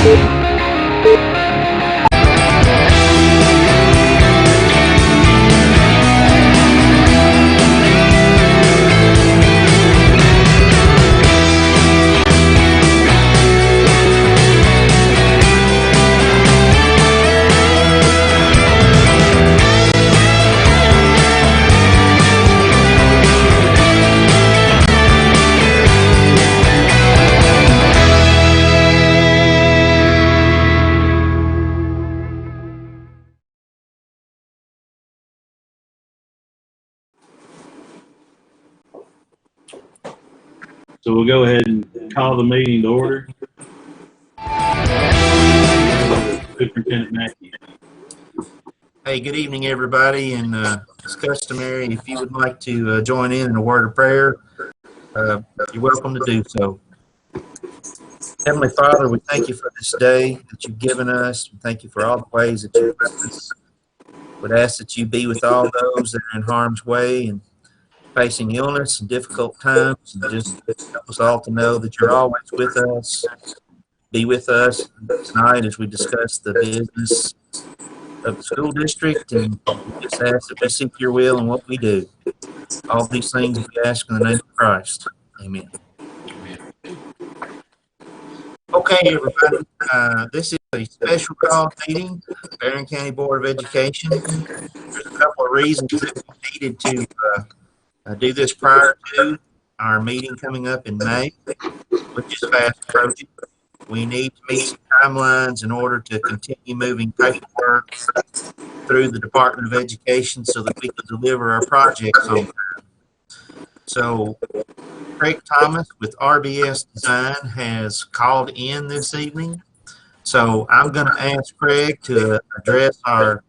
So we'll go ahead and call the meeting to order. Superintendent Mackey. Hey, good evening, everybody. And as customary, if you would like to join in a word of prayer, you're welcome to do so. Heavenly Father, we thank you for this day that you've given us. We thank you for all the ways that you've blessed us. Would ask that you be with all those that are in harm's way and facing illness and difficult times, and just help us all to know that you're always with us. Be with us tonight as we discuss the business of the school district, and we just ask that we seek your will in what we do. All these things we ask in the name of Christ. Amen. Okay, everybody, this is a special call meeting, Barren County Board of Education. There's a couple of reasons that we needed to do this prior to our meeting coming up in May, which is fast approaching. We need to meet some timelines in order to continue moving paperwork through the Department of Education so that we can deliver our projects on time. So Craig Thomas with RBS Design has called in this evening. So I'm going to ask Craig to address our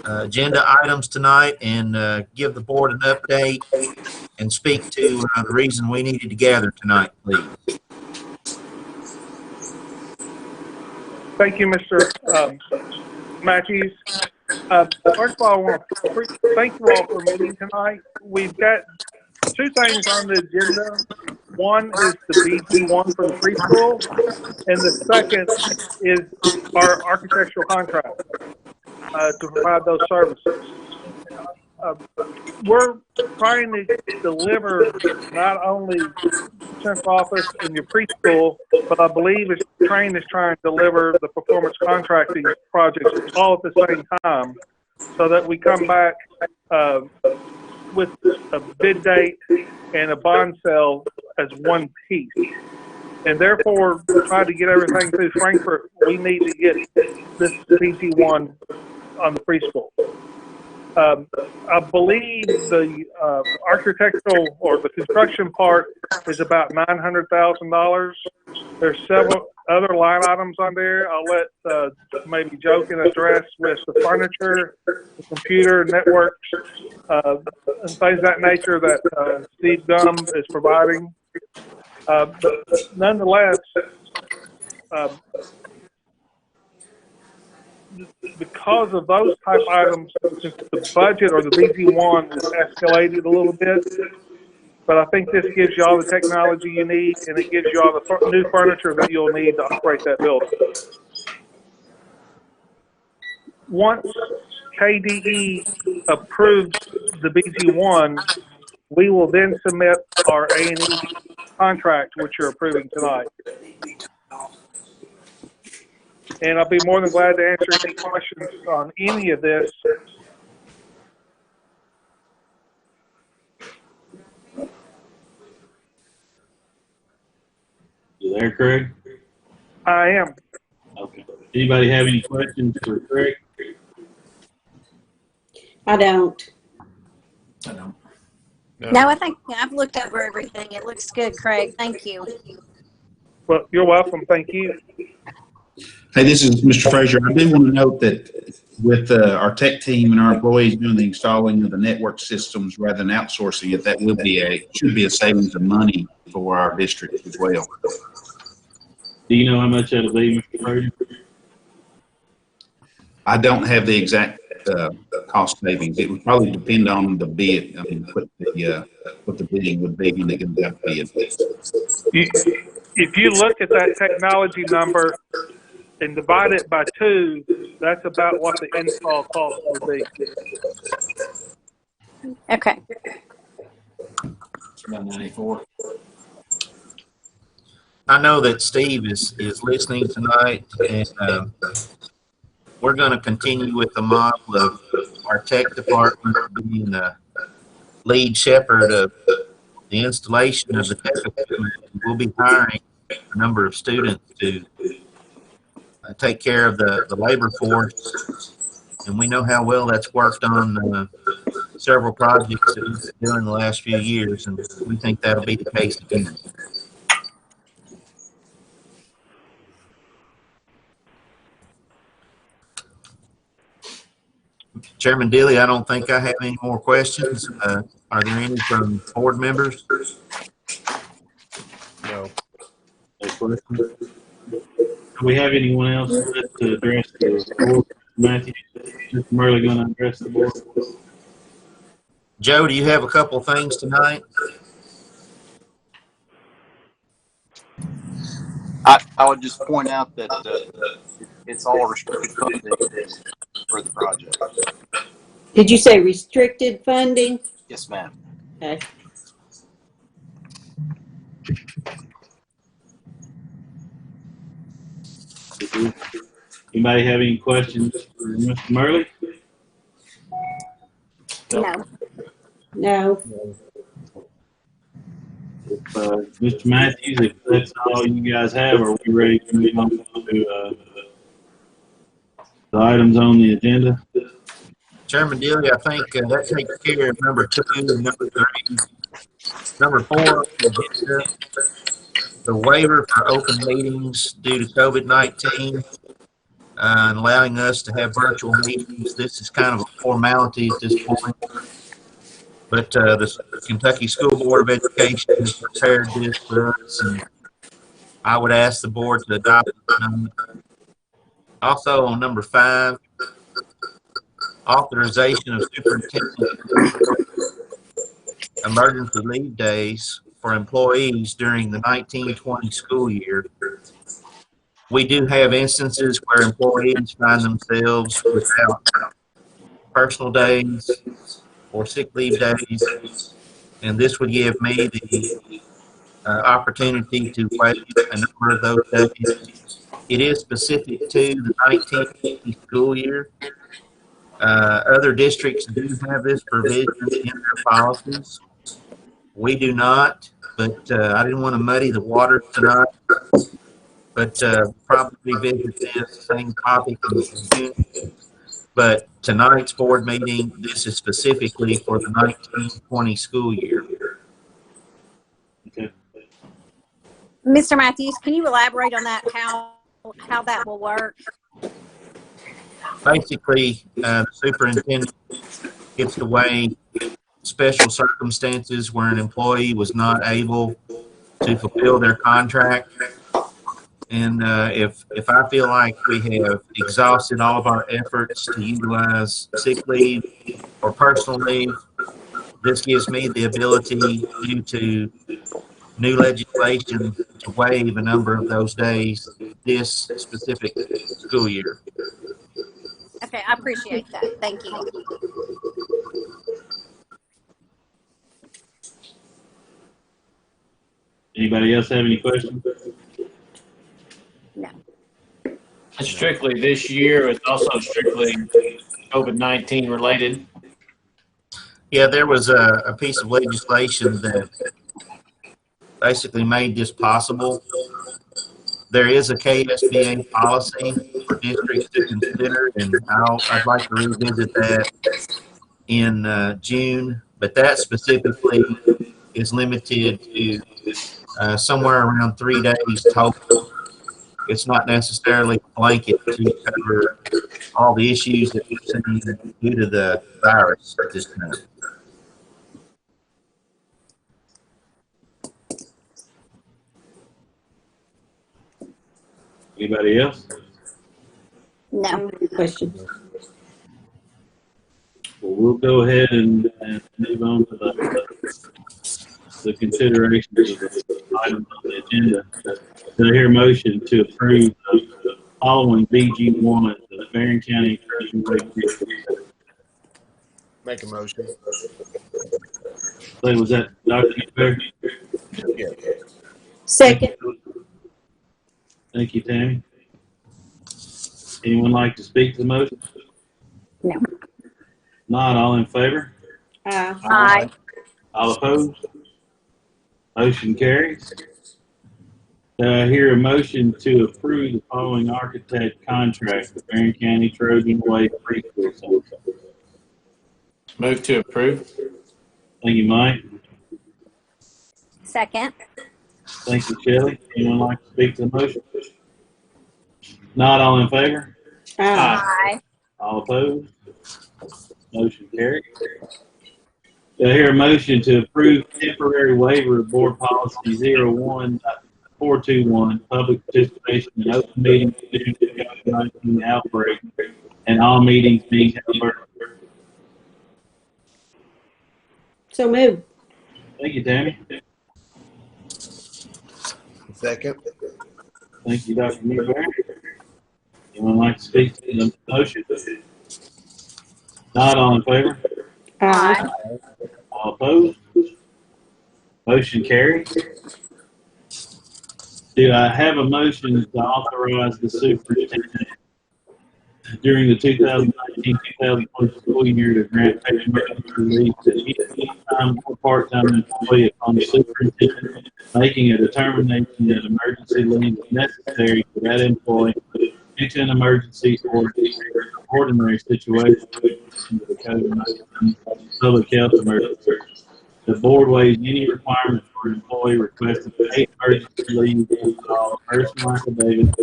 agenda items tonight and give the board an update and speak to the reason we needed to gather tonight, please. Thank you, Mr. Matthews. First of all, I want to thank you all for meeting tonight. We've got two things on the agenda. One is the BG1 for the preschool, and the second is our architectural contract to provide those services. We're trying to deliver not only central office and your preschool, but I believe Train is trying to deliver the performance contracting projects all at the same time, so that we come back with a bid date and a bond sale as one piece. And therefore, try to get everything through Frankfurt, we need to get this BG1 on the preschool. I believe the architectural or the construction part is about $900,000. There's several other line items on there. I'll let maybe Joe can address with the furniture, the computer, networks, and things of that nature that Steve Dunham is providing. But nonetheless, because of those type items, the budget or the BG1 is escalated a little bit. But I think this gives you all the technology you need, and it gives you all the new furniture that you'll need to operate that building. Once KDE approves the BG1, we will then submit our A&E contract, which you're approving tonight. And I'll be more than glad to answer any questions on any of this. You there, Craig? I am. Okay. Anybody have any questions for Craig? I don't. I don't. No, I think I've looked over everything. It looks good, Craig. Thank you. Well, you're welcome. Thank you. Hey, this is Mr. Frazier. I do want to note that with our tech team and our employees doing the installing of the network systems rather than outsourcing it, that will be should be a savings of money for our district as well. Do you know how much that'll be, Mr. Frazier? I don't have the exact cost savings. It would probably depend on the bid. I mean, what the bidding would be when they get that bid. If you look at that technology number, and divide it by 2, that's about what the install cost would be. Okay. About 94. I know that Steve is listening tonight, and we're going to continue with the model of our tech department being the lead shepherd of the installation of the tech equipment. We'll be hiring a number of students to take care of the labor force, and we know how well that's worked on several projects that we've been doing the last few years, and we think that'll be the case again. Chairman Dilly, I don't think I have any more questions. Are there any from board members? No question. Do we have anyone else to address the board? Matthew, Mr. Murley going to address the board? Joe, do you have a couple things tonight? I would just point out that it's all restricted funding for the project. Did you say restricted funding? Yes, ma'am. Okay. Anybody have any questions for Mr. Murley? No. No. Mr. Matthews, if that's all you guys have, are we ready to move on to the items on the agenda? Chairman Dilly, I think that takes care of number 2 and number 3. Number 4, the waiver for open meetings due to COVID-19 and allowing us to have virtual meetings. This is kind of a formality at this point. But the Kentucky School Board of Education has prepared this for us, and I would ask the board to adopt it. Also on number 5, authorization of superintendent emergency leave days for employees during the 1920 school year. We do have instances where employees find themselves without personal days or sick leave days, and this would give me the opportunity to waive a number of those days. It is specific to the 1950 school year. Other districts do have this provision in their policies. We do not, but I didn't want to muddy the waters tonight. But probably visit this same topic in June. But tonight's board meeting, this is specifically for the 1920 school year. Okay. Mr. Matthews, can you elaborate on that, how that will work? Basically, the superintendent gets to weigh special circumstances where an employee was not able to fulfill their contract. And if I feel like we have exhausted all of our efforts to utilize sick leave or personal leave, this gives me the ability, due to new legislation, to waive a number of those days this specific school year. Okay, I appreciate that. Thank you. Anybody else have any questions? No. It's strictly this year. It's also strictly COVID-19 related. Yeah, there was a piece of legislation that basically made this possible. There is a KSBA policy for districts to consider, and I'd like to revisit that in June, but that specifically is limited to somewhere around 3 days total. It's not necessarily a blanket to cover all the issues that we've seen due to the virus at this time. Anybody else? No. Questions? Well, we'll go ahead and move on to the considerations of the items on the agenda. Do I hear a motion to approve the following BG1, the Barren County Trojan Way Preschool. Make a motion. So was that Dr. Fair? Yeah. Second. Thank you, Tammy. Anyone like to speak to the motion? No. Not all in favor? Aye. All opposed? Motion carries. Do I hear a motion to approve the following architect contract for Barren County Trojan Way Preschool Center? Move to approve. Thank you, Mike. Second. Thank you, Shelley. Anyone like to speak to the motion? Not all in favor? Aye. All opposed? Motion carries. Do I hear a motion to approve temporary waiver of board policy 01.421, public participation in open meetings due to the COVID-19 outbreak and all meetings being held virtually? So moved. Thank you, Tammy. Second. Thank you, Dr. Newberry. Anyone like to speak to the motion? Not all in favor? Aye. All opposed? Motion carries. Do I have a motion to authorize the superintendent during the 2019-2020 school year to grant paid emergency relief to any full-time or part-time employee upon the superintendent making a determination that emergency leave is necessary for that employee due to an emergency or ordinary situation due to the COVID-19 public health emergency. The board waives any requirement for an employee requesting paid emergency leave to file a personal affidavit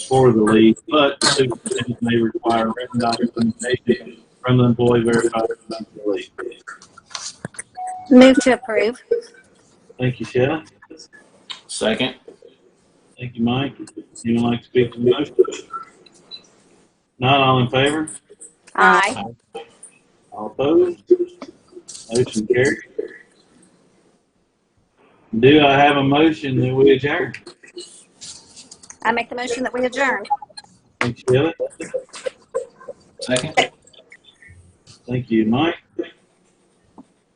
for the leave, but the superintendent may require written documentation from the employee verifying the leave. Move to approve. Thank you, Shelley. Second. Thank you, Mike. Anyone like to speak to the motion? Not all in favor? Aye. All opposed? Motion carried. Do I have a motion that we adjourn? I make the motion that we adjourn. Thank you, Shelley. Second. Thank you, Mike.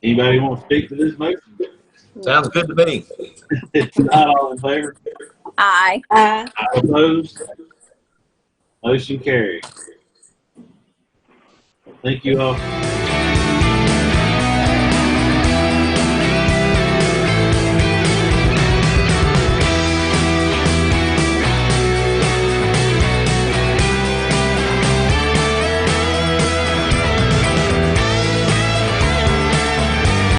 Anybody want to speak to this motion? Sounds good to me. If not, all in favor? Aye. All opposed? Motion carried. Thank you all.